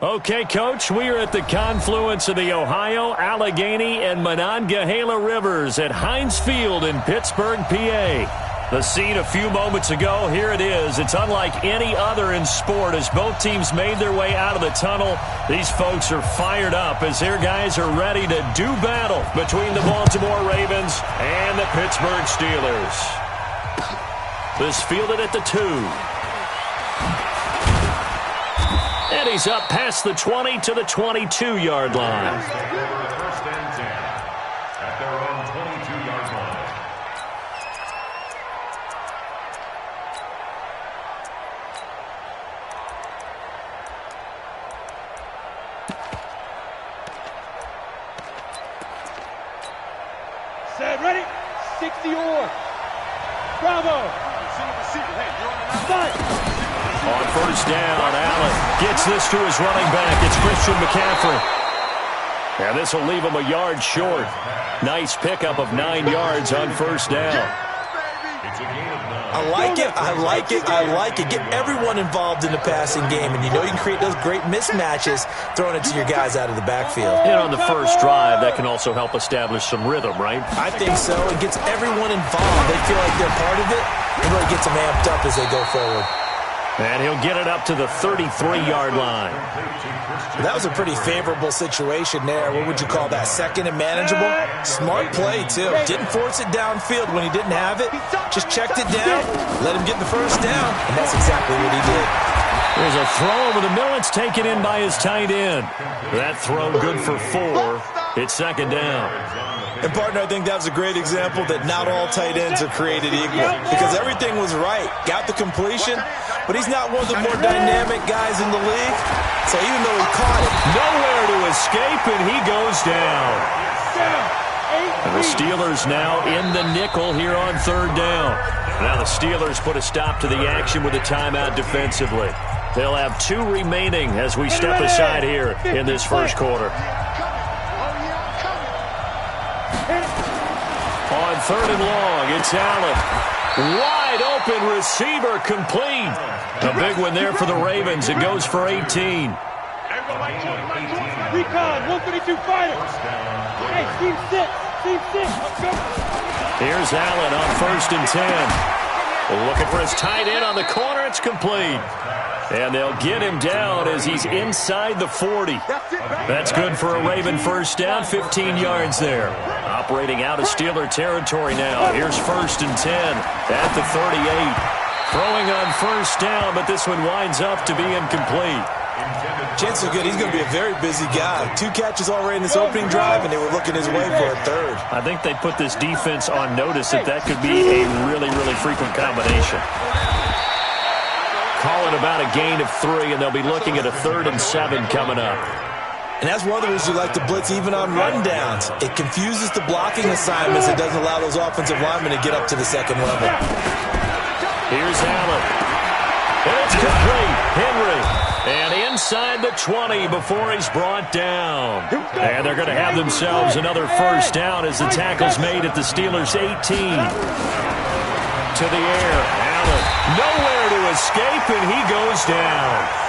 Okay, Coach, we are at the confluence of the Ohio, Allegheny, and Monongahela Rivers at Heinz Field in Pittsburgh, PA. The scene a few moments ago, here it is. It's unlike any other in sport as both teams made their way out of the tunnel. These folks are fired up as their guys are ready to do battle between the Baltimore Ravens and the Pittsburgh Steelers. This fielded at the 2. And he's up past the 20 to the 22-yard line. First and 10 at their own 22-yard line. Set, ready, 60 or. Bravo. Start. On first down, Allen gets this to his running back. It's Christian McCaffrey. And this will leave him a yard short. Nice pickup of 9 yards on first down. I like it. I like it. I like it. Get everyone involved in the passing game, and you know you can create those great mismatches throwing it to your guys out of the backfield. And on the first drive, that can also help establish some rhythm, right? I think so. It gets everyone involved. They feel like they're part of it. It really gets them amped up as they go forward. And he'll get it up to the 33-yard line. That was a pretty favorable situation there. What would you call that? Second and manageable? Smart play, too. Didn't force it downfield when he didn't have it. Just checked it down, let him get the first down, and that's exactly what he did. There's a throw over the middle. It's taken in by his tight end. That throw good for 4. It's second down. And, partner, I think that was a great example that not all tight ends are created equal because everything was right. Got the completion, but he's not one of the more dynamic guys in the league. So even though he caught it, nowhere to escape, and he goes down. And the Steelers now in the nickel here on third down. Now the Steelers put a stop to the action with a timeout defensively. They'll have 2 remaining as we step aside here in this first quarter. On third and long, it's Allen. Wide open receiver complete. A big one there for the Ravens. It goes for 18. Recon, 132 fighter. Hey, team 6. Let's go. Here's Allen on first and 10. Looking for his tight end on the corner. It's complete. And they'll get him down as he's inside the 40. That's good for a Raven first down, 15 yards there. Operating out of Steeler territory now. Here's first and 10 at the 38. Throwing on first down, but this one winds up to be incomplete. Chances are good. He's going to be a very busy guy. 2 catches already in this opening drive, and they were looking his way for a third. I think they put this defense on notice that could be a really, really frequent combination. Call it about a gain of 3, and they'll be looking at a 3rd and 7 coming up. And that's one of the reasons you like to blitz even on rundowns. It confuses the blocking assignments. It doesn't allow those offensive linemen to get up to the second level. Here's Allen. And it's complete. Henry. And inside the 20 before he's brought down. And they're going to have themselves another first down as the tackle's made at the Steelers' 18. To the air. Allen. Nowhere to escape, and he goes down.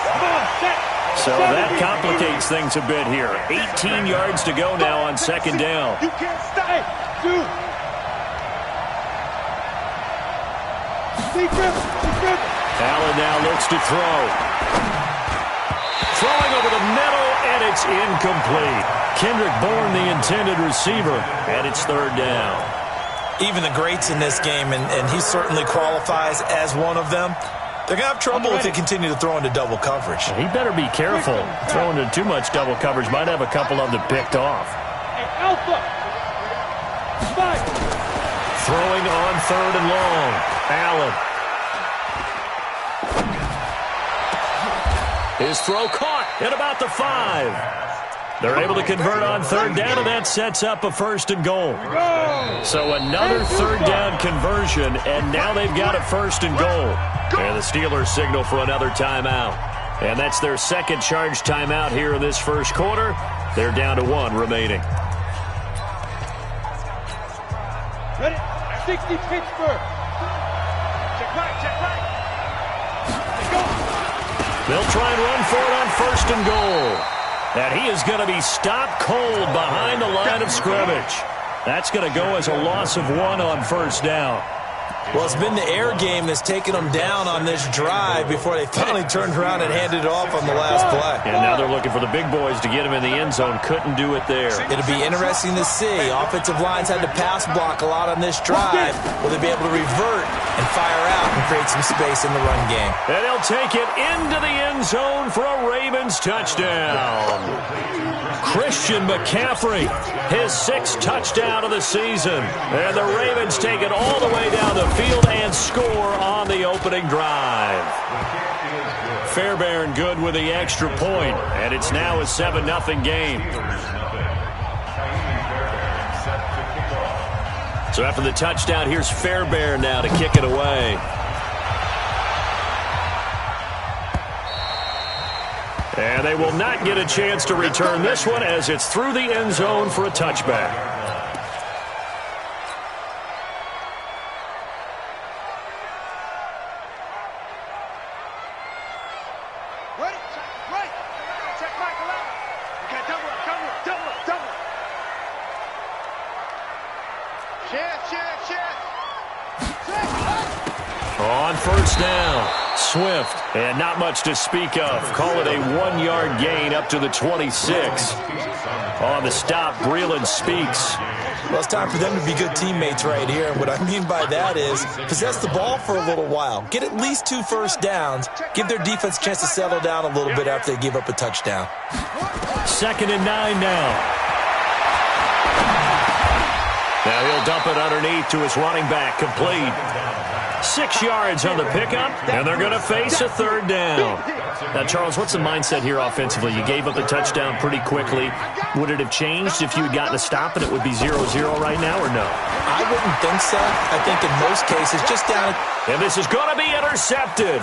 So that complicates things a bit here. 18 yards to go now on second down. You can't stay. Allen now looks to throw. Throwing over the middle, and it's incomplete. Kendrick Bourne, the intended receiver, and it's third down. Even the greats in this game, and he certainly qualifies as one of them, they're going to have trouble if they continue to throw into double coverage. He better be careful. Throwing into too much double coverage might have a couple of them picked off. Alpha. Throwing on third and long. Allen. His throw caught at about the 5. They're able to convert on third down, and that sets up a first and goal. So another third down conversion, and now they've got a first and goal. And the Steelers signal for another timeout. And that's their second charge timeout here in this first quarter. They're down to 1 remaining. Ready? 60 Pittsburgh. Check right. Let's go. They'll try and run for it on 1st and goal. And he is going to be stopped cold behind the line of scrimmage. That's going to go as a loss of 1 on 1st down. Well, it's been the air game that's taken them down on this drive before they finally turned around and handed it off on the last play. And now they're looking for the big boys to get him in the end zone. Couldn't do it there. It'll be interesting to see. Offensive lines had to pass block a lot on this drive. Will they be able to revert and fire out and create some space in the run game? And they'll take it into the end zone for a Ravens touchdown. Christian McCaffrey, his 6th touchdown of the season. And the Ravens take it all the way down the field and score on the opening drive. Fairbairn good with the extra point, and it's now a 7-0 game. So after the touchdown, here's Fairbairn now to kick it away. And they will not get a chance to return this one as it's through the end zone for a touchback. On 1st down, Swift, and not much to speak of. Call it a 1-yard gain up to the 26. On the stop, Breeland speaks. Well, it's time for them to be good teammates right here. And what I mean by that is possess the ball for a little while. Get at least 2 first downs. Give their defense a chance to settle down a little bit after they give up a touchdown. 2nd and 9 now. Now he'll dump it underneath to his running back, complete. 6 yards on the pickup, and they're going to face a 3rd down. Now, Charles, what's the mindset here offensively? You gave up the touchdown pretty quickly. Would it have changed if you had gotten a stop and it would be 0-0 right now, or no? I wouldn't think so. I think in most cases, just down. And this is going to be intercepted.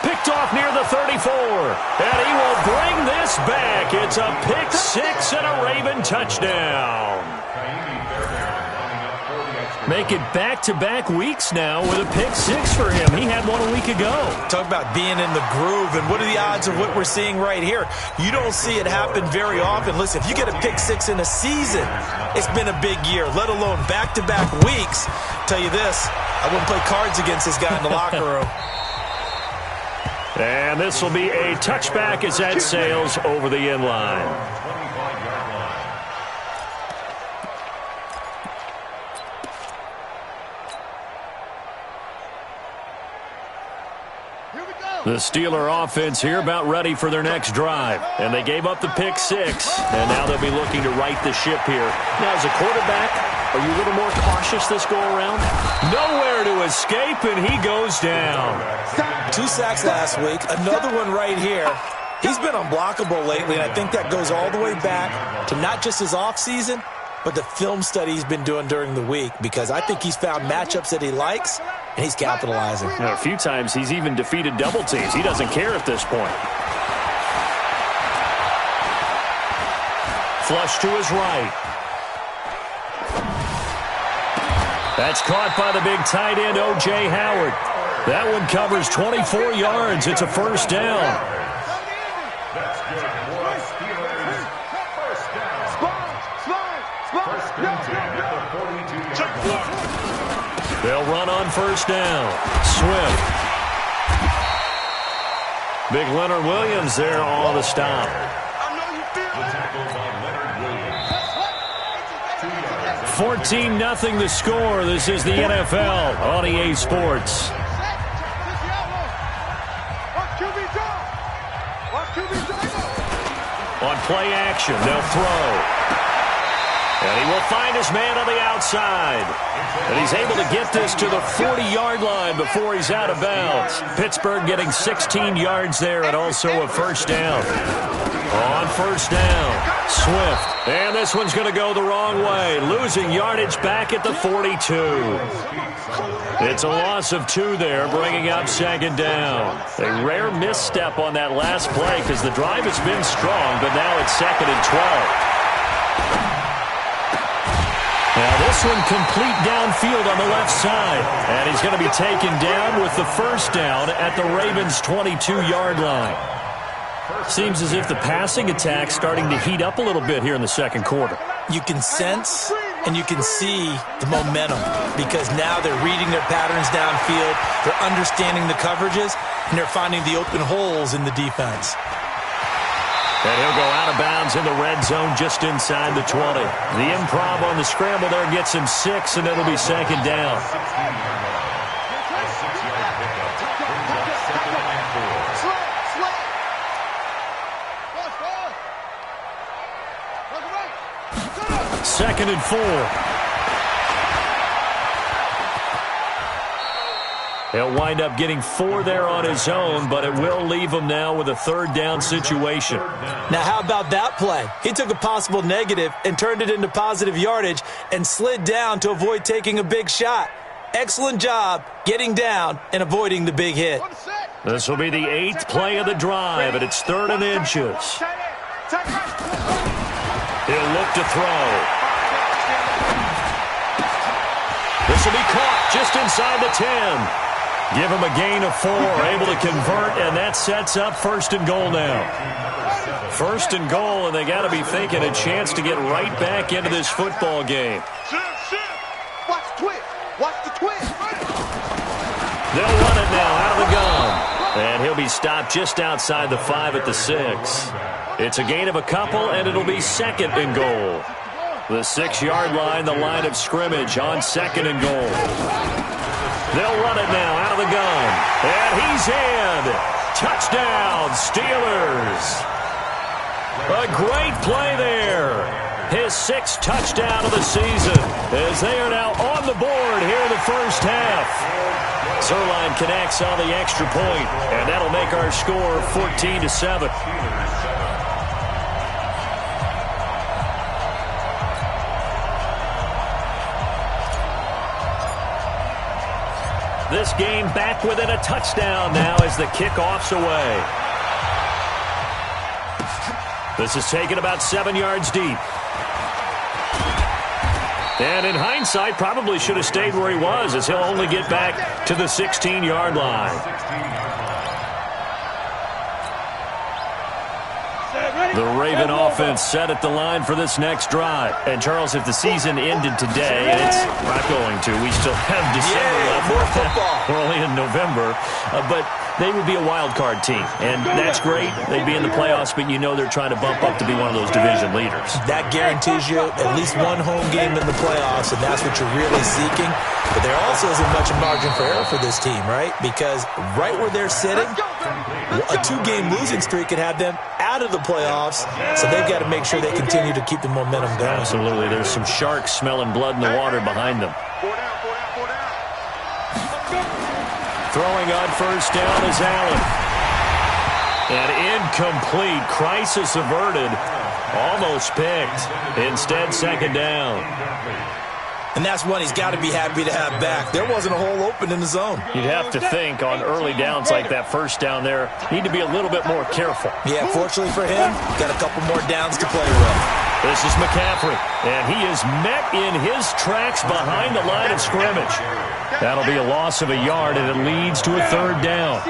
Picked off near the 34. And he will bring this back. It's a pick 6 and a Raven touchdown. Make it back-to-back weeks now with a pick 6 for him. He had one a week ago. Talk about being in the groove, and what are the odds of what we're seeing right here? You don't see it happen very often. Listen, if you get a pick 6 in a season, it's been a big year, let alone back-to-back weeks. Tell you this, I wouldn't play cards against this guy in the locker room. And this will be a touchback as that sails over the end line. The Steeler offense here about ready for their next drive. And they gave up the pick 6. And now they'll be looking to right the ship here. Now, as a quarterback, are you a little more cautious this go-around? Nowhere to escape, and he goes down. 2 sacks last week. Another one right here. He's been unblockable lately, and I think that goes all the way back to not just his offseason, but the film study he's been doing during the week, because I think he's found matchups that he likes, and he's capitalizing. A few times he's even defeated double teams. He doesn't care at this point. Flush to his right. That's caught by the big tight end, O.J. Howard. That one covers 24 yards. It's a 1st down. They'll run on 1st down. Swift. Big Leonard Williams there on the stop. 14-0 the score. This is the NFL on EA Sports. On play action, they'll throw. And he will find his man on the outside. And he's able to get this to the 40-yard line before he's out of bounds. Pittsburgh getting 16 yards there and also a 1st down. On 1st down, Swift. And this one's going to go the wrong way, losing yardage back at the 42. It's a loss of 2 there, bringing up 2nd down. A rare misstep on that last play because the drive has been strong, but now it's 2nd and 12. Now this one complete downfield on the left side. And he's going to be taken down with the first down at the Ravens' 22-yard line. Seems as if the passing attack's starting to heat up a little bit here in the second quarter. You can sense and you can see the momentum because now they're reading their patterns downfield, they're understanding the coverages, and they're finding the open holes in the defense. And he'll go out of bounds in the red zone just inside the 20. The improv on the scramble there gets him 6, and it'll be second down. Second and 4. He'll wind up getting 4 there on his own, but it will leave him now with a third down situation. Now, how about that play? He took a possible negative and turned it into positive yardage and slid down to avoid taking a big shot. Excellent job getting down and avoiding the big hit. This will be the 8th play of the drive, and it's 3rd and inches. He'll look to throw. This will be caught just inside the 10. Give him a gain of 4, able to convert, and that sets up 1st and goal now. 1st and goal, and they got to be thinking a chance to get right back into this football game. Watch the twist. Watch the twist. They'll run it now out of the gun. And he'll be stopped just outside the 5 at the 6. It's a gain of a couple, and it'll be 2nd and goal. The 6-yard line, the line of scrimmage on 2nd and goal. They'll run it now out of the gun. And he's in. Touchdown, Steelers. A great play there. His 6th touchdown of the season as they are now on the board here in the first half. Zerline connects on the extra point, and that'll make our score 14-7. This game back within a touchdown now as the kickoff's away. This is taken about 7 yards deep. And in hindsight, probably should have stayed where he was as he'll only get back to the 16-yard line. The Raven offense set at the line for this next drive. And, Charles, if the season ended today, and it's not going to, we still have December left. More football. We're only in November. But they would be a wild card team. And that's great. They'd be in the playoffs, but you know they're trying to bump up to be one of those division leaders. That guarantees you at least one home game in the playoffs, and that's what you're really seeking. But there also isn't much margin for error for this team, right? Because right where they're sitting, a 2-game losing streak could have them out of the playoffs, so they've got to make sure they continue to keep the momentum going. Absolutely. There's some sharks smelling blood in the water behind them. Throwing on first down is Allen. And incomplete. Crisis averted. Almost picked. Instead, second down. And that's one he's got to be happy to have back. There wasn't a hole open in the zone. You'd have to think on early downs like that first down there, need to be a little bit more careful. Yeah, fortunately for him, got a couple more downs to play with. This is McCaffrey, and he is met in his tracks behind the line of scrimmage. That'll be a loss of a yard, and it leads to a third down.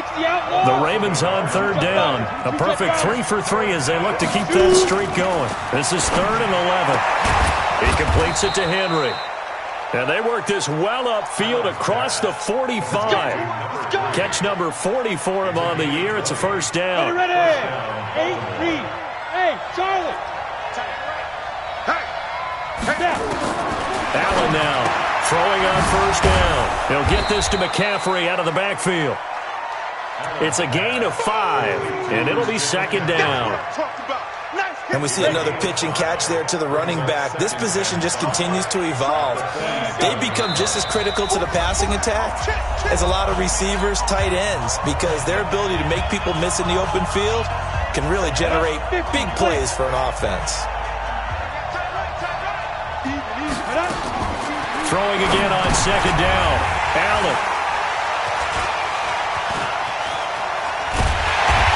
The Ravens on third down. A perfect 3 for 3 as they look to keep that streak going. This is 3rd and 11. He completes it to Henry. And they work this well upfield across the 45. Catch number 40 for him on the year. It's a first down. Ready. 8, read. Hey, Charlie. Allen now throwing on first down. He'll get this to McCaffrey out of the backfield. It's a gain of 5, and it'll be second down. And we see another pitch and catch there to the running back. This position just continues to evolve. They become just as critical to the passing attack as a lot of receivers, tight ends, because their ability to make people miss in the open field can really generate big plays for an offense. Throwing again on second down. Allen.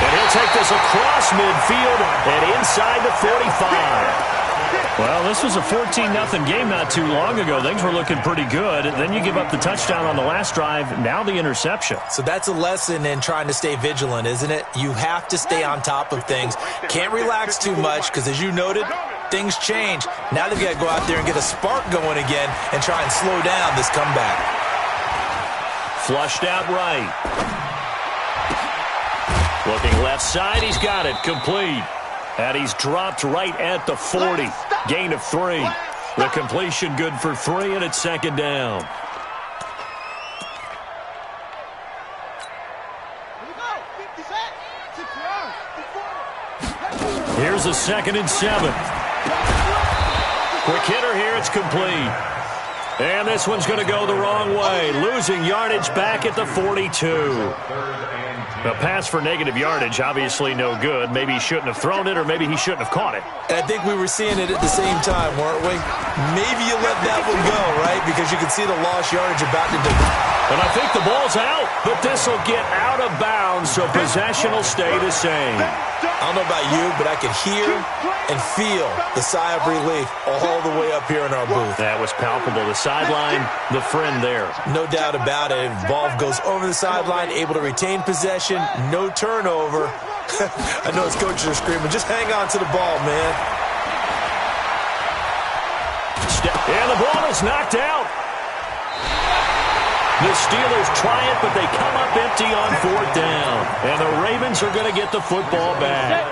And he'll take this across midfield and inside the 45. Well, this was a 14-0 game not too long ago. Things were looking pretty good. Then you give up the touchdown on the last drive. Now the interception. So that's a lesson in trying to stay vigilant, isn't it? You have to stay on top of things. Can't relax too much because, as you noted, things change. Now they've got to go out there and get a spark going again and try and slow down this comeback. Flushed out right. Looking left side, he's got it. Complete. And he's dropped right at the 40. Gain of 3. The completion good for 3, and it's second down. Here's a 2nd and 7. Quick hitter here, it's complete. And this one's going to go the wrong way. Losing yardage back at the 42. A pass for negative yardage, obviously no good. Maybe he shouldn't have thrown it, or maybe he shouldn't have caught it. And I think we were seeing it at the same time, weren't we? Maybe you let that one go, right? Because you can see the lost yardage about to do. And I think the ball's out, but this will get out of bounds, so possession will stay the same. I don't know about you, but I could hear and feel the sigh of relief all the way up here in our booth. That was palpable. The sideline, the friend there. No doubt about it. Ball goes over the sideline, able to retain possession, no turnover. I know his coaches are screaming, just hang on to the ball, man. And the ball is knocked out. The Steelers try it, but they come up empty on 4th down. And the Ravens are going to get the football back.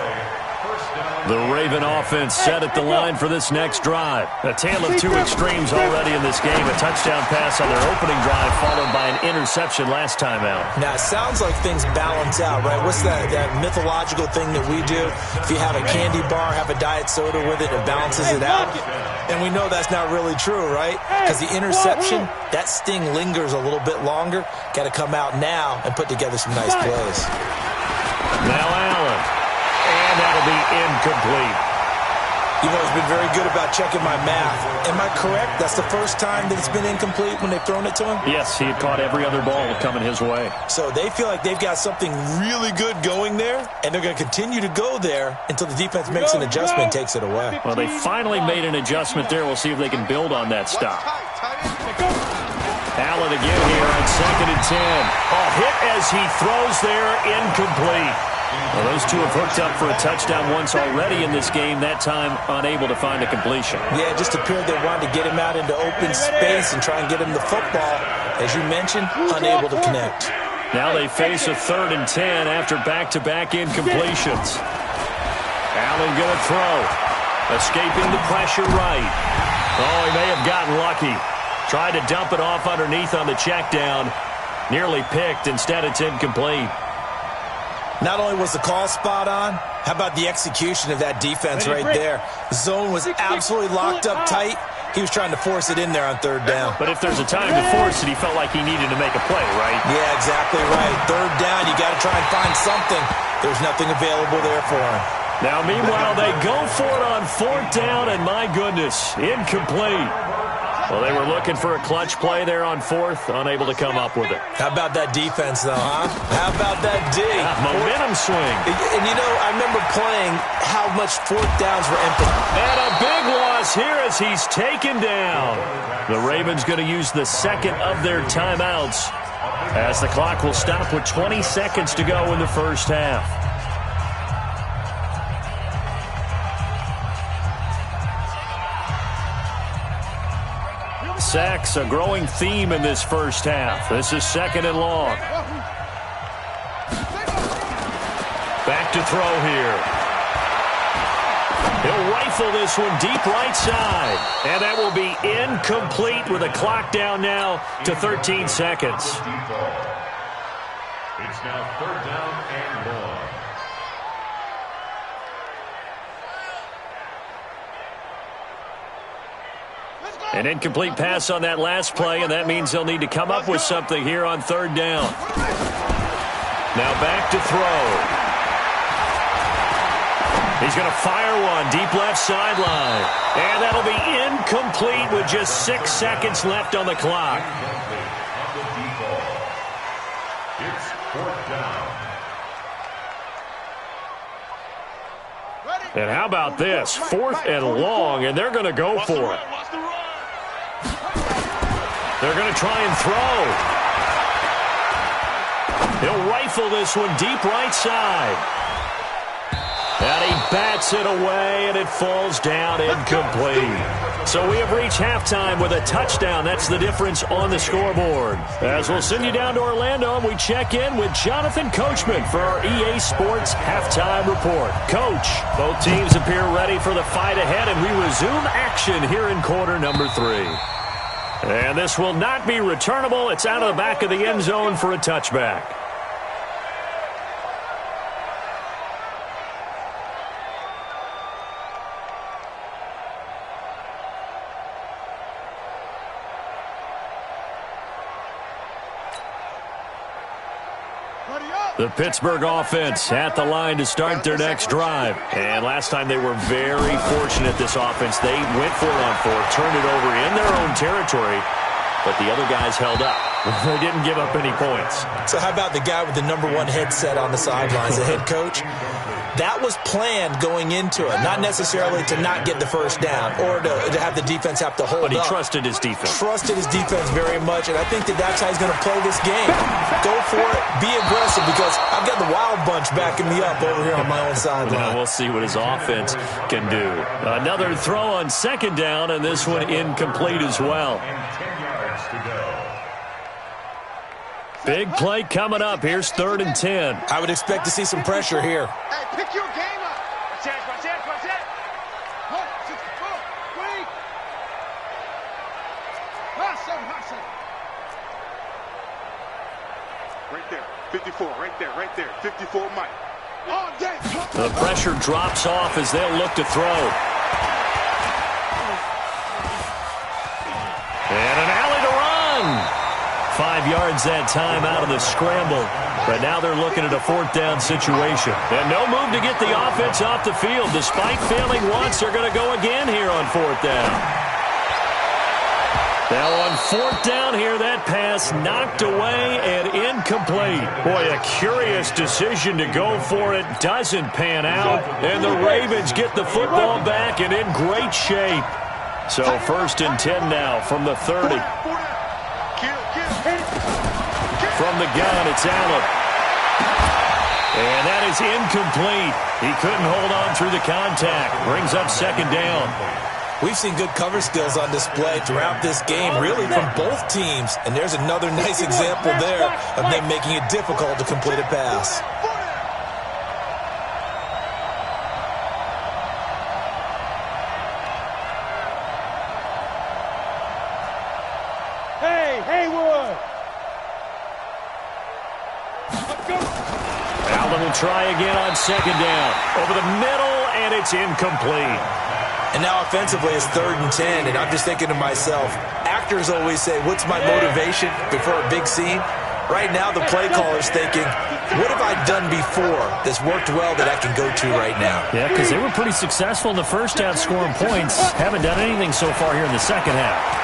The Raven offense set at the line for this next drive. A tale of 2 extremes already in this game. A touchdown pass on their opening drive, followed by an interception last time out. Now, it sounds like things balance out, right? What's that mythological thing that we do? If you have a candy bar, have a diet soda with it, it balances it out. And we know that's not really true, right? Because the interception, that sting lingers a little bit longer. Got to come out now and put together some nice plays. Now Allen. And that'll be incomplete. You've always been very good about checking my math. Am I correct? That's the first time that it's been incomplete when they've thrown it to him? Yes, he had caught every other ball coming his way. So they feel like they've got something really good going there, and they're going to continue to go there until the defense makes an adjustment and takes it away. Well, they finally made an adjustment there. We'll see if they can build on that stop. Allen again here on 2nd and 10. A hit as he throws there, incomplete. Well, those two have hooked up for a touchdown once already in this game, that time unable to find a completion. Yeah, it just appeared they wanted to get him out into open space and try and get him the football. As you mentioned, unable to connect. Now they face a 3rd and 10 after back-to-back incompletions. Allen going to throw. Escaping the pressure right. Oh, he may have gotten lucky. Tried to dump it off underneath on the check down. Nearly picked. Instead, it's incomplete. Not only was the call spot on, how about the execution of that defense right there? The zone was absolutely locked up tight. He was trying to force it in there on 3rd down. But if there's a time to force it, he felt like he needed to make a play, right? Yeah, exactly right. 3rd down, you got to try and find something. There's nothing available there for him. Now, meanwhile, they go for it on 4th down, and my goodness, incomplete. Well, they were looking for a clutch play there on 4th, unable to come up with it. How about that defense, though, huh? How about that D? Momentum swing. And, you know, I remember playing how much 4th downs were empty. And a big loss here as he's taken down. The Ravens going to use the 2nd of their timeouts as the clock will stop with 20 seconds to go in the first half. Sacks, a growing theme in this first half. This is 2nd and long. Back to throw here. He'll rifle this one deep right side. And that will be incomplete with a clock down now to 13 seconds. It's now 3rd down and 1. An incomplete pass on that last play, and that means they'll need to come up with something here on 3rd down. Now back to throw. He's going to fire one deep left sideline. And that'll be incomplete with just 6 seconds left on the clock. It's 4th down. Ready? And how about this? 4th and long, and they're going to go for it. They're going to try and throw. He'll rifle this one deep right side. And he bats it away, and it falls down incomplete. So we have reached halftime with a touchdown. That's the difference on the scoreboard. As we'll send you down to Orlando, we check in with Jonathan Coachman for our EA Sports Halftime Report. Coach, both teams appear ready for the fight ahead, and we resume action here in quarter number 3. And this will not be returnable. It's out of the back of the end zone for a touchback. The Pittsburgh offense at the line to start their next drive. And last time they were very fortunate, this offense. They went for it on 4th, turned it over in their own territory, but the other guys held up. They didn't give up any points. So how about the guy with the #1 headset on the sidelines, the head coach? That was planned going into it, not necessarily to not get the first down or to have the defense have to hold up. But he trusted his defense. Trusted his defense very much, and I think that's how he's going to play this game. Go for it, be aggressive, because I've got the Wild Bunch backing me up over here on my own sideline. Well, we'll see what his offense can do. Another throw on 2nd down, and this one incomplete as well. And 10 yards to go. Big play coming up. Here's 3rd and 10. I would expect to see some pressure here. Hey, pick your game up. Watch it. Wait. Hustle. Right there. 54. Right there. 54 Mike. All day. The pressure drops off as they'll look to throw. And an alley to run. 5 yards that time out of the scramble. But now they're looking at a 4th down situation. And no move to get the offense off the field. Despite failing once, they're going to go again here on 4th down. Now on 4th down here, that pass knocked away and incomplete. Boy, a curious decision to go for it. Doesn't pan out. And the Ravens get the football back and in great shape. So 1st and 10 now from the 30. From the gun, it's Allen. And that is incomplete. He couldn't hold on through the contact. Brings up 2nd down. We've seen good cover skills on display throughout this game, really from both teams. And there's another nice example there of them making it difficult to complete a pass. Haywood. Allen will try again on 2nd down. Over the middle, and it's incomplete. And now offensively it's 3rd and 10, and I'm just thinking to myself, actors always say, what's my motivation before a big scene? Right now the play caller's thinking, what have I done before that's worked well that I can go to right now? Yeah, because they were pretty successful in the first half scoring points. Haven't done anything so far here in the second half.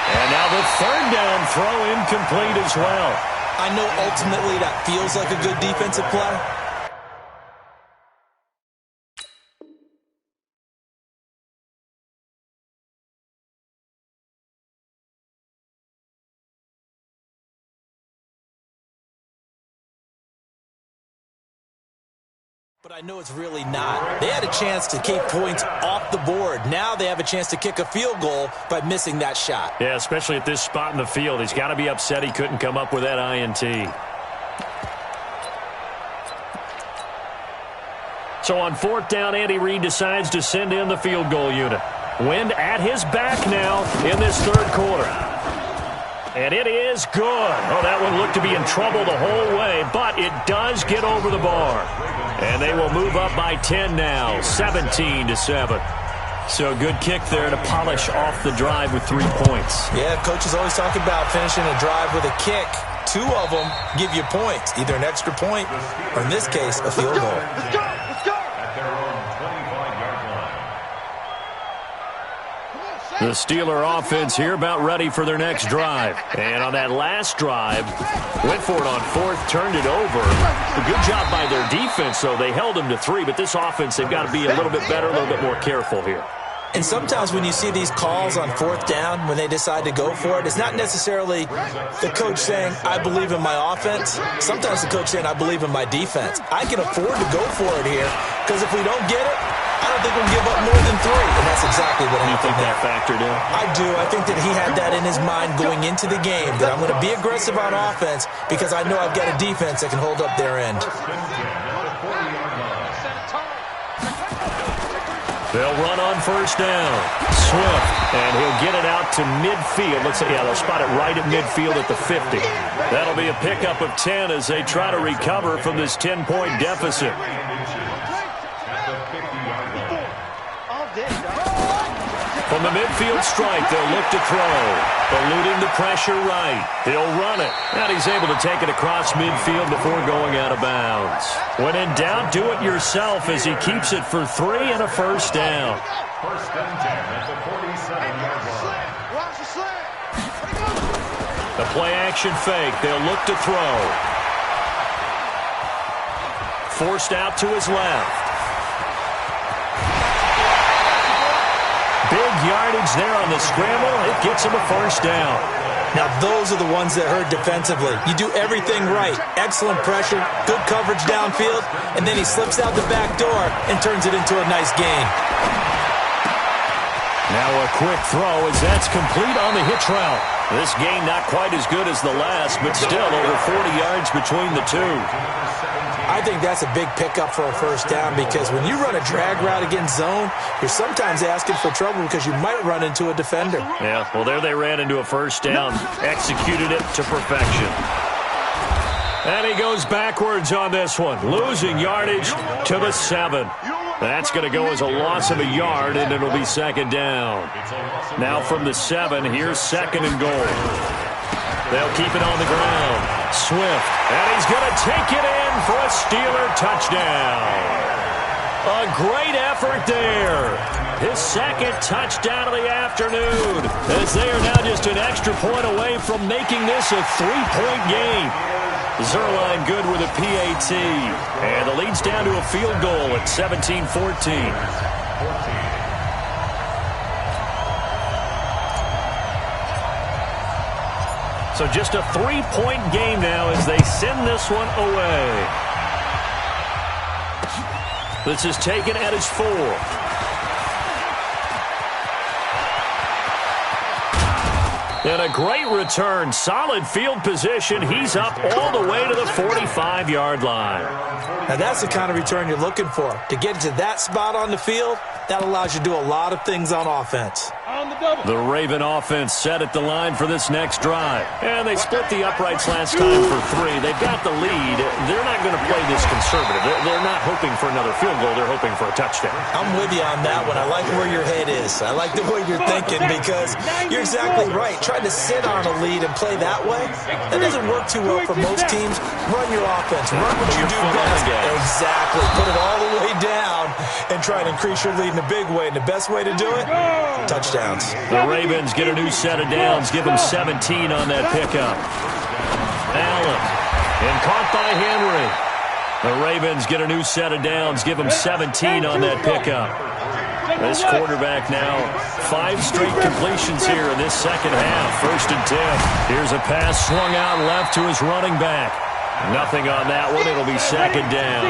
And now the 3rd down throw incomplete as well. I know ultimately that feels like a good defensive play. But I know it's really not. They had a chance to keep points off the board. Now they have a chance to kick a field goal by missing that shot. Yeah, especially at this spot in the field. He's got to be upset he couldn't come up with that INT. So on 4th down, Andy Reid decides to send in the field goal unit. Wind at his back now in this 3rd quarter. And it is good. Oh, that one looked to be in trouble the whole way, but it does get over the bar. And they will move up by 10 now, 17-7. So good kick there to polish off the drive with 3 points. Yeah, coach is always talking about finishing a drive with a kick. 2 of them give you points, either an extra point or, in this case, a field goal. Let's go. At their own 25-yard line. Come on, The Steeler offense here about ready for their next drive. And on that last drive, went for it on fourth, turned it over. A good job by their defense, though. They held them to 3, but this offense, they've got to be a little bit better, a little bit more careful here. And sometimes when you see these calls on fourth down, when they decide to go for it, it's not necessarily the coach saying, I believe in my offense. Sometimes the coach saying, I believe in my defense. I can afford to go for it here, because if we don't get it, I don't think we'll give up more than 3. And that's exactly what happened. You think that factored in? I do. I think that he had that in his mind going into the game, that I'm going to be aggressive on offense because I know I've got a defense that can hold up their end. They'll run on first down. Swift, and he'll get it out to midfield. Let's say, yeah, they'll spot it right at midfield at the 50. That'll be a pickup of 10 as they try to recover from this 10-point deficit. From the midfield strike, they'll look to throw. Eluding the pressure right. He'll run it. And he's able to take it across midfield before going out of bounds. When in doubt, do it yourself as he keeps it for 3 and a first down. First and 10 at the 47-yard line. The play-action fake. They'll look to throw. Forced out to his left. Big yardage there on the scramble. It gets him a first down. Now, those are the ones that hurt defensively. You do everything right. Excellent pressure, good coverage downfield, and then he slips out the back door and turns it into a nice gain. Now a quick throw as that's complete on the hitch route. This gain not quite as good as the last, but still over 40 yards between the two. I think that's a big pickup for a first down because when you run a drag route against zone, you're sometimes asking for trouble because you might run into a defender. Yeah, well, there they ran into a first down. Executed it to perfection. And he goes backwards on this one, losing yardage to the 7. That's going to go as a loss of a yard, and it'll be second down. Now from the 7, here's second and goal. They'll keep it on the ground. Swift, and he's going to take it in for a Steeler touchdown. A great effort there. His second touchdown of the afternoon, as they are now just an extra point away from making this a 3-point game. Zerline good with a PAT. And the lead's down to a field goal at 17-14. So just a 3-point game now as they send this one away. This is taken at his 4. And a great return. Solid field position. He's up all the way to the 45-yard line. Now, that's the kind of return you're looking for. To get to that spot on the field, that allows you to do a lot of things on offense. The Raven offense set at the line for this next drive. And they split the uprights last time for 3. They've got the lead. They're not going to play this conservative. They're not hoping for another field goal. They're hoping for a touchdown. I'm with you on that one. I like where your head is. I like the way you're thinking because you're exactly right. Trying to sit on a lead and play that way, that doesn't work too well for most teams. Run your offense. Run what you do best. Exactly. Put it all the way down and try to increase your lead in a big way. And the best way to do it, touchdowns. The Ravens get a new set of downs. Give them 17 on that pickup. Allen. And caught by Henry. The Ravens get a new set of downs. Give them 17 on that pickup. This quarterback now, 5 straight completions here in this second half. First and 10. Here's a pass swung out left to his running back. Nothing on that one. It'll be second down.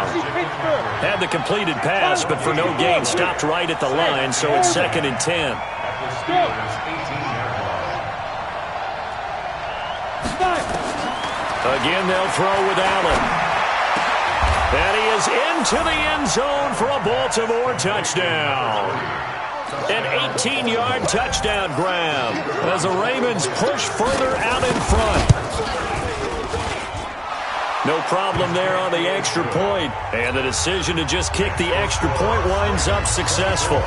Had the completed pass, but for no gain, stopped right at the line, so it's second and 10. Again, they'll throw with Allen. And he is into the end zone for a Baltimore touchdown. An 18-yard touchdown grab as the Ravens push further out in front. No problem there on the extra point. And the decision to just kick the extra point winds up successful.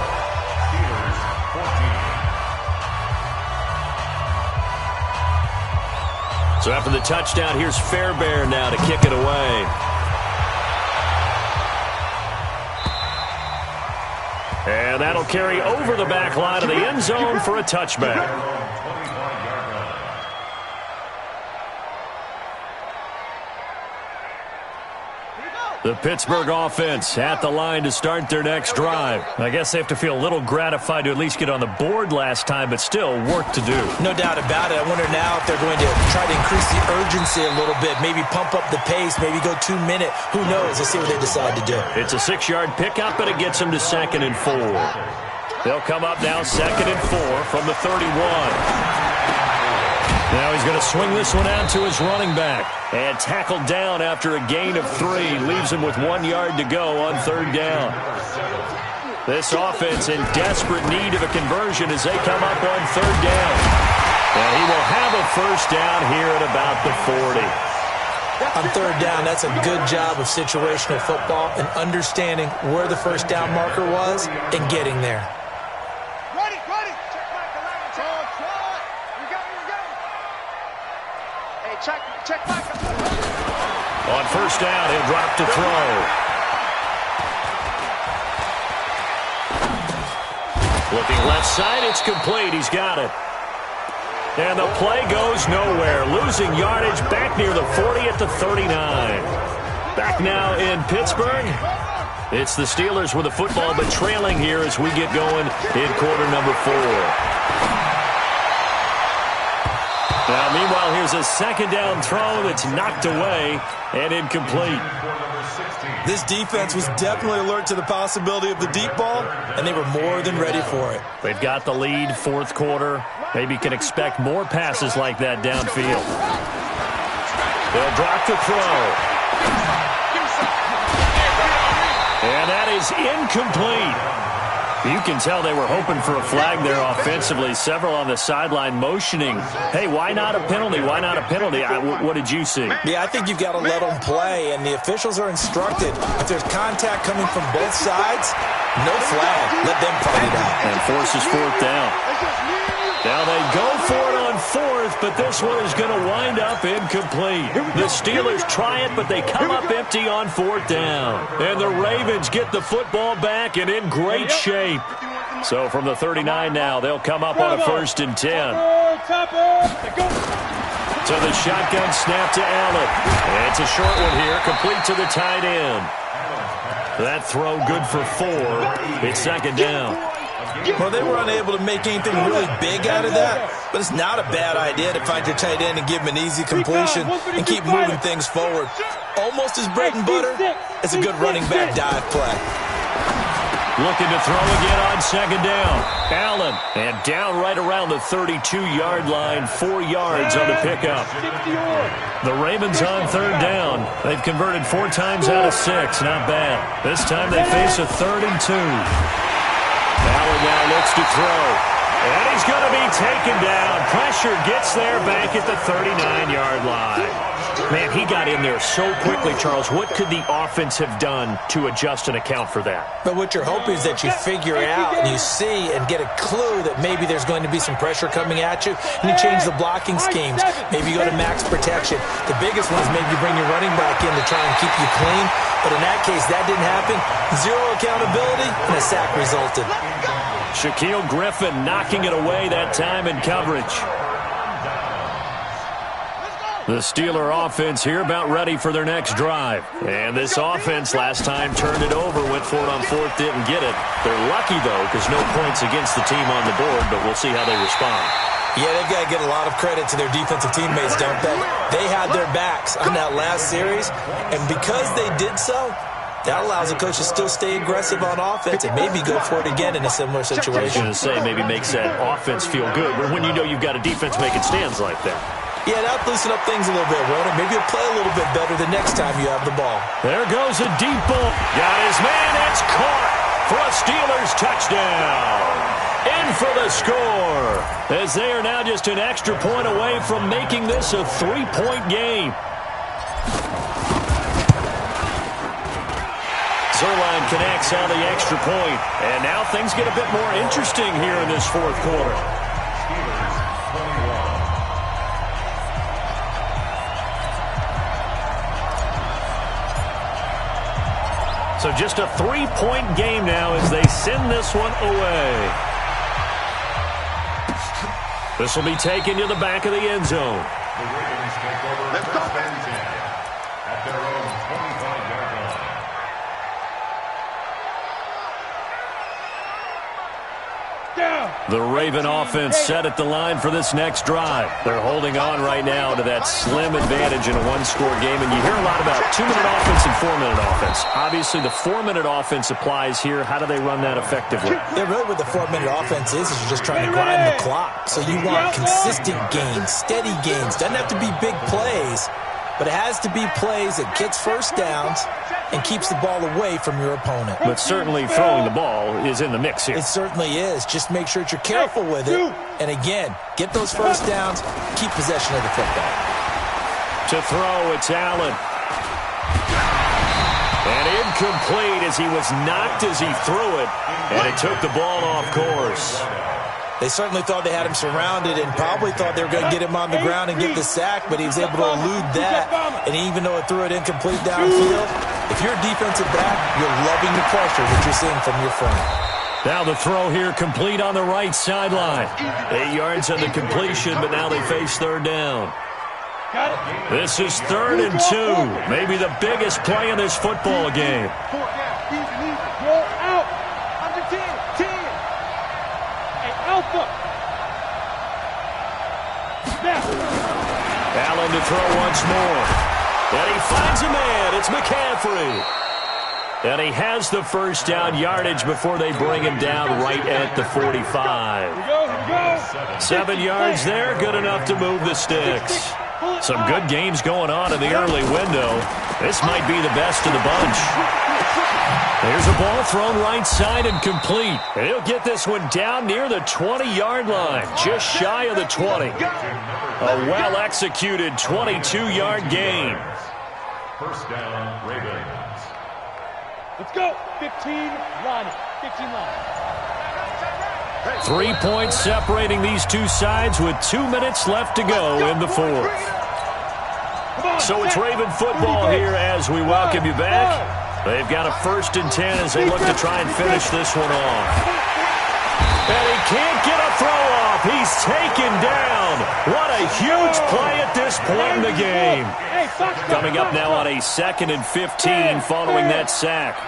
So after the touchdown, here's Fairbairn now to kick it away. And that'll carry over the back line of the end zone for a touchback. The Pittsburgh offense at the line to start their next drive. I guess they have to feel a little gratified to at least get on the board last time, but still work to do. No doubt about it. I wonder now if they're going to try to increase the urgency a little bit, maybe pump up the pace, maybe go 2-minute. Who knows? Let's see what they decide to do. It's a 6-yard pickup, and it gets them to 2nd and 4. They'll come up now 2nd and 4 from the 31. Now he's going to swing this one out to his running back. And tackled down after a gain of 3. Leaves him with 1 yard to go on 3rd down. This offense in desperate need of a conversion as they come up on 3rd down. And he will have a 1st down here at about the 40. On 3rd down, that's a good job of situational football and understanding where the 1st down marker was and getting there. Check back. On 1st down, he'll drop to throw. Looking left side, it's complete. He's got it. And the play goes nowhere. Losing yardage back near the 40 at the 39. Back now in Pittsburgh. It's the Steelers with the football, but trailing here as we get going in quarter number 4. Now, meanwhile, here's a 2nd down throw that's knocked away and incomplete. This defense was definitely alert to the possibility of the deep ball, and they were more than ready for it. They've got the lead, 4th quarter. Maybe can expect more passes like that downfield. They'll drop the throw. And that is incomplete. You can tell they were hoping for a flag there offensively. Several on the sideline motioning, hey, why not a penalty? Why not a penalty? What did you see? Yeah, I think you've got to let them play, and the officials are instructed. If there's contact coming from both sides, no flag. Let them fight it out. And forces 4th down. Now they go for it on 4th, but this one is going to wind up incomplete. The Steelers try it, but they come up empty on 4th down. And the Ravens get the football back and in great shape. So from the 39 now, they'll come up on a 1st and 10. So the shotgun snap to Allen. It's a short one here, complete to the tight end. That throw good for 4. It's 2nd down. Well, they were unable to make anything really big out of that, but it's not a bad idea to find your tight end and give him an easy completion and keep moving things forward. Almost as bread and butter as a good running back dive play. Looking to throw again on 2nd down. Allen, and down right around the 32-yard line, 4 yards on the pickup. The Ravens on 3rd down. They've converted 4 times out of 6. Not bad. This time they face a 3rd and 2. Allen now looks to throw. And he's going to be taken down. Pressure gets there back at the 39-yard line. Man, he got in there so quickly, Charles. What could the offense have done to adjust and account for that? But what you're hoping is that you figure out and you see and get a clue that maybe there's going to be some pressure coming at you, and you change the blocking schemes. Maybe you go to max protection. The biggest one is maybe you bring your running back in to try and keep you clean. But in that case, that didn't happen. 0 accountability, and a sack resulted. Shaquille Griffin knocking it away that time in coverage. The Steeler offense here about ready for their next drive. And this offense last time turned it over, went for it on 4th, didn't get it. They're lucky, though, because no points against the team on the board, but we'll see how they respond. Yeah, they've got to get a lot of credit to their defensive teammates, don't they? They had their backs on that last series, and because they did so, that allows the coach to still stay aggressive on offense and maybe go for it again in a similar situation. I was going to say, maybe makes that offense feel good, but when you know you've got a defense making stands like that. Yeah, that'll loosen up things a little bit, won't it? Maybe you'll play a little bit better the next time you have the ball. There goes a deep ball. Got his man. It's caught for a Steelers touchdown. In for the score, as they are now just an extra point away from making this a 3-point game. Zerline connects on the extra point, and now things get a bit more interesting here in this 4th quarter. So just a 3-point game now as they send this one away. This will be taken to the back of the end zone. The Ravens take over first and 10 at their own 25-yard line. The Raven offense set at the line for this next drive. They're holding on right now to that slim advantage in a one-score game. And you hear a lot about 2-minute offense and 4-minute offense. Obviously, the 4-minute offense applies here. How do they run that effectively? Yeah, really what the 4-minute offense is you're just trying to grind the clock. So you want consistent gains, steady gains. Doesn't have to be big plays, but it has to be plays that gets first downs and keeps the ball away from your opponent. But certainly throwing the ball is in the mix here. It certainly is. Just make sure that you're careful with it. And again, get those first downs, keep possession of the football. To throw, it's Allen. And incomplete as he was knocked as he threw it. And it took the ball off course. They certainly thought they had him surrounded and probably thought they were going to get him on the ground and get the sack, but he was able to elude that. And even though it threw it incomplete downfield, if you're a defensive back, you're loving the pressure that you're seeing from your front. Now the throw here complete on the right sideline. 8 yards on the completion, but now they face third down. This is 3rd and 2. Maybe the biggest play in this football game. Roll out. Under 10. Hey, Alpha. Allen to throw once more. And he finds a man. It's McCaffrey. And he has the first down yardage before they bring him down right at the 45. 7 yards there, good enough to move the sticks. Some good games going on in the early window. This might be the best of the bunch. There's a ball thrown right side and complete. And he'll get this one down near the 20-yard line, just shy of the 20. A well-executed 22-yard gain. First down, Ravens. Let's go. 15 line. 15 line. 3 points separating these two sides with 2 minutes left to go in the fourth. So it's Raven football here as we welcome you back. They've got a 1st and 10 as they look to try and finish this one off. And he can't get a throw off. He's taken down. What a huge play at this point in the game. Coming up now on a 2nd and 15 following that sack.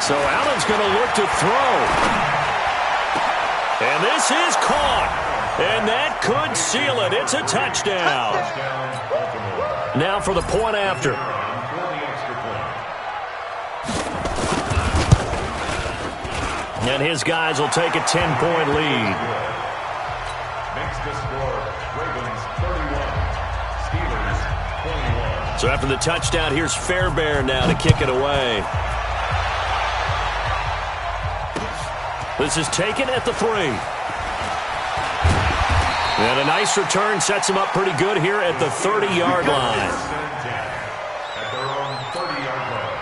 So Allen's going to look to throw. And this is caught. And that could seal it. It's a touchdown. Now for the point after. And his guys will take a 10-point lead. Makes the score Ravens 31, Steelers 21. So after the touchdown, here's Fairbairn now to kick it away. This is taken at the 3. And a nice return sets him up pretty good here at the 30-yard line. At their own 30-yard line.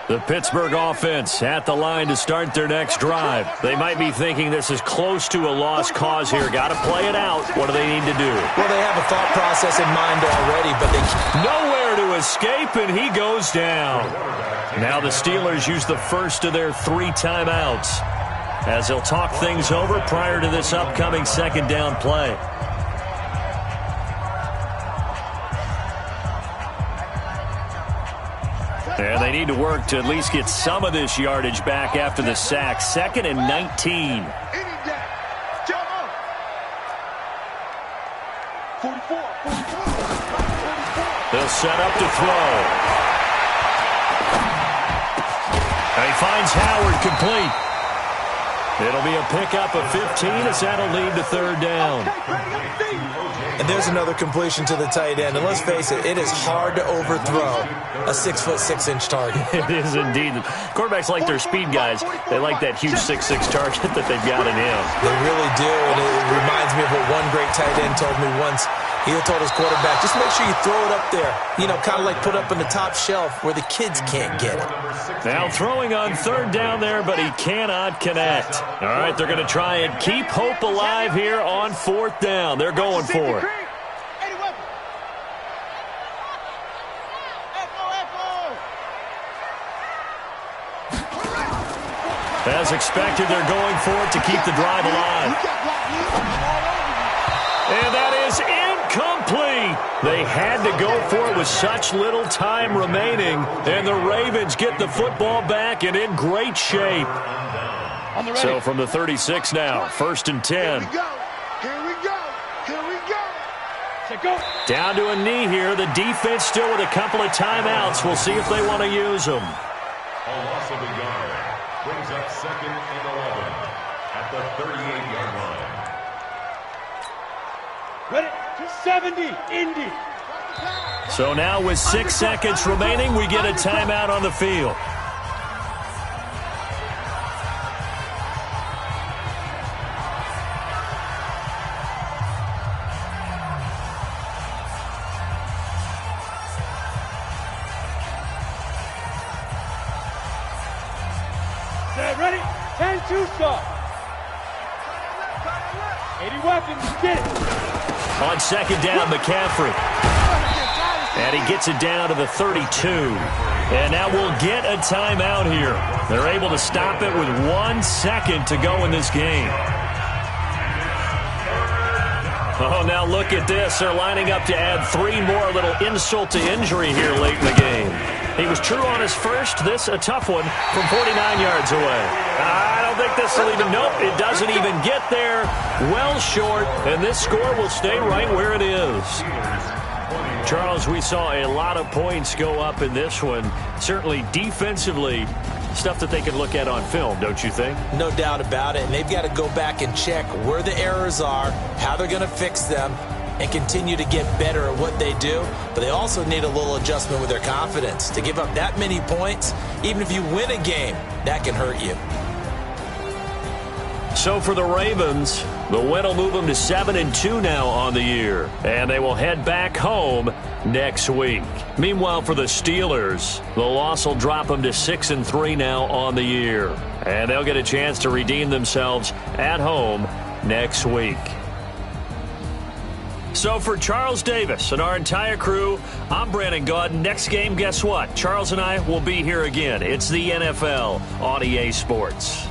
The Pittsburgh offense at the line to start their next drive. They might be thinking this is close to a lost cause here. Got to play it out. What do they need to do? Well, they have a thought process in mind already, but they nowhere to escape, and he goes down. Now the Steelers use the first of their 3 timeouts as they'll talk things over prior to this upcoming 2nd down play. And they need to work to at least get some of this yardage back after the sack. 2nd and 19. 44. They'll set up to throw. And he finds Howard complete. It'll be a pickup of 15 as that'll lead to 3rd down. And there's another completion to the tight end. And let's face it, it is hard to overthrow a 6'6" target. It is indeed. Quarterbacks like their speed guys. They like that huge 6'6" target that they've got in him. They really do. And it reminds me of what one great tight end told me once. He told his quarterback, just make sure you throw it up there. You know, kind of like put up in the top shelf where the kids can't get it. Now throwing on third down there, but he cannot connect. All right, they're going to try and keep hope alive here on fourth down. They're going for it. As expected, they're going for it to keep the drive alive. And that is incomplete. They had to go for it with such little time remaining. And the Ravens get the football back and in great shape. So from the 36 now, 1st and 10. Here we go. Here we go. Down to a knee here. The defense still with a couple of timeouts. We'll see if they want to use them. A loss of a yard brings up 2nd and 11 at the 38-yard line. Ready? 70, Indy. So now with 6 seconds remaining, we get a timeout on the field. Ready? 10-2 start. 80 weapons, get it. On 2nd down, McCaffrey. And he gets it down to the 32. And now we'll get a timeout here. They're able to stop it with 1 second to go in this game. Oh, now look at this. They're lining up to add 3 more, a little insult to injury here late in the game. He was true on his first. This a tough one from 49 yards away. I don't think this will even, nope, it doesn't even get there. Well short, and this score will stay right where it is. Charles, we saw a lot of points go up in this one. Certainly defensively, stuff that they can look at on film, don't you think? No doubt about it, and they've got to go back and check where the errors are, how they're going to fix them, and continue to get better at what they do. But they also need a little adjustment with their confidence. To give up that many points, even if you win a game, that can hurt you. So for the Ravens, the win will move them to 7-2 now on the year. And they will head back home next week. Meanwhile, for the Steelers, the loss will drop them to 6-3 now on the year. And they'll get a chance to redeem themselves at home next week. So for Charles Davis and our entire crew, I'm Brandon Gaudin. Next game, guess what? Charles and I will be here again. It's the NFL on EA Sports.